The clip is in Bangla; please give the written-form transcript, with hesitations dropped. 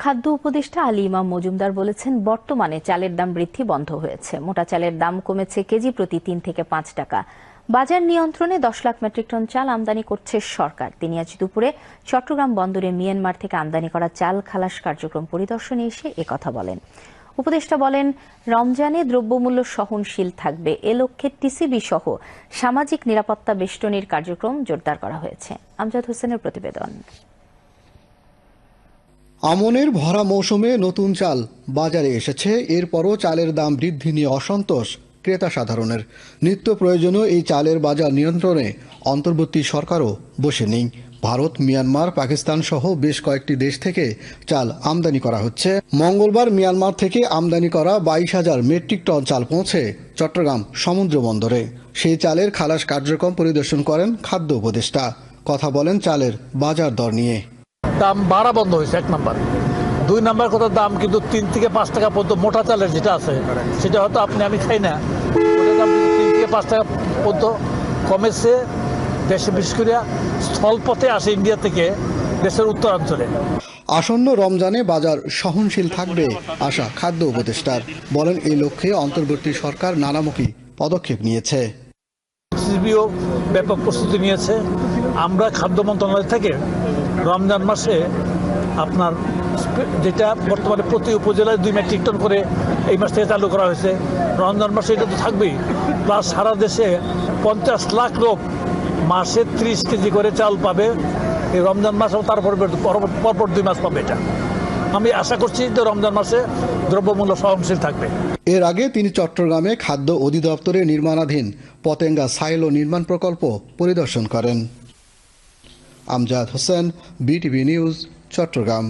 খাদ্য উপদেষ্টা আলী ইমাম মজুমদার বলেছেন, বর্তমানে চালের দাম বৃদ্ধি বন্ধ হয়েছে। মোটা চালের দাম কমেছে কেজি প্রতি ৩ থেকে ৫ টাকা। বাজার নিয়ন্ত্রণে ১০ লাখ মেট্রিক টন চাল আমদানি করছে সরকার। তিনি আজ দুপুরে চট্টগ্রাম বন্দরে মিয়ানমার থেকে আমদানি করা চাল খালাস কার্যক্রম পরিদর্শনে এসে একথা বলেন। উপদেষ্টা বলেন, রমজানে দ্রব্যমূল্য সহনশীল থাকবে এ লক্ষ্যে টিসিবি সহ সামাজিক নিরাপত্তা বেষ্টনীর কার্যক্রম জোরদার করা হয়েছে। আমজাদ হোসেনের প্রতিবেদন। আমনের ভরা মৌসুমে নতুন চাল বাজারে এসেছে। এরপরও চালের দাম বৃদ্ধি নিয়ে অসন্তোষ ক্রেতা সাধারণের। নিত্য প্রয়োজনীয় এই চালের বাজার নিয়ন্ত্রণে অন্তর্বর্তী সরকারও বসে নেই। ভারত, মিয়ানমার, পাকিস্তান সহ বেশ কয়েকটি দেশ থেকে চাল আমদানি করা হচ্ছে। মঙ্গলবার মিয়ানমার থেকে আমদানি করা ২২,০০০ মেট্রিক টন চাল পৌঁছে চট্টগ্রাম সমুদ্র বন্দরে। সেই চালের খালাস কার্যক্রম পরিদর্শন করেন খাদ্য উপদেষ্টা। কথা বলেন চালের বাজার দর নিয়ে। দাম বাড়া বন্ধ হয়েছে, ১ নাম্বার। ২ নাম্বার কথা, দাম কিন্তু ৩ থেকে ৫ টাকা পর্যন্ত মোটা চালের যেটা আছে সেটা হয়তো আমি খাই না, ওটার দাম কিন্তু ৩ থেকে ৫ টাকা পর্যন্ত কমেছে। দেশে বিশেষ করে স্থলপথে আসে ইন্ডিয়া থেকে দেশের উত্তরাঞ্চলে। আসন্ন রমজানে বাজার সহনশীল থাকবে আশা খাদ্য উপদেষ্টার। বলেন, এই লক্ষ্যে অন্তর্বর্তী সরকার নানামুখী পদক্ষেপ নিয়েছে। টিসিবিও ব্যাপক প্রস্তুতি নিয়েছে। আমরা খাদ্য মন্ত্রণালয় থেকে রমজান মাসে আপনার যেটা বর্তমানে প্রতি উপজেলায় ২ মেট্রিক টন করে এই মাস থেকে চালু করা হয়েছে, রমজান মাসে এটা তো থাকবেই। প্লাস সারা দেশে ৫০ লাখ লোক মাসে ৩০ কেজি করে চাল পাবে এই রমজান মাস, এবং তারপর পরপর ২ মাস পাবে। এটা আমি আশা করছি যে রমজান মাসে দ্রব্যমূল্য সহনশীল থাকবে। এর আগে তিনি চট্টগ্রামে খাদ্য অধিদপ্তরের নির্মাণাধীন পতেঙ্গা সাইলো নির্মাণ প্রকল্প পরিদর্শন করেন। Amjad Hossain, BTV news, Chittagong.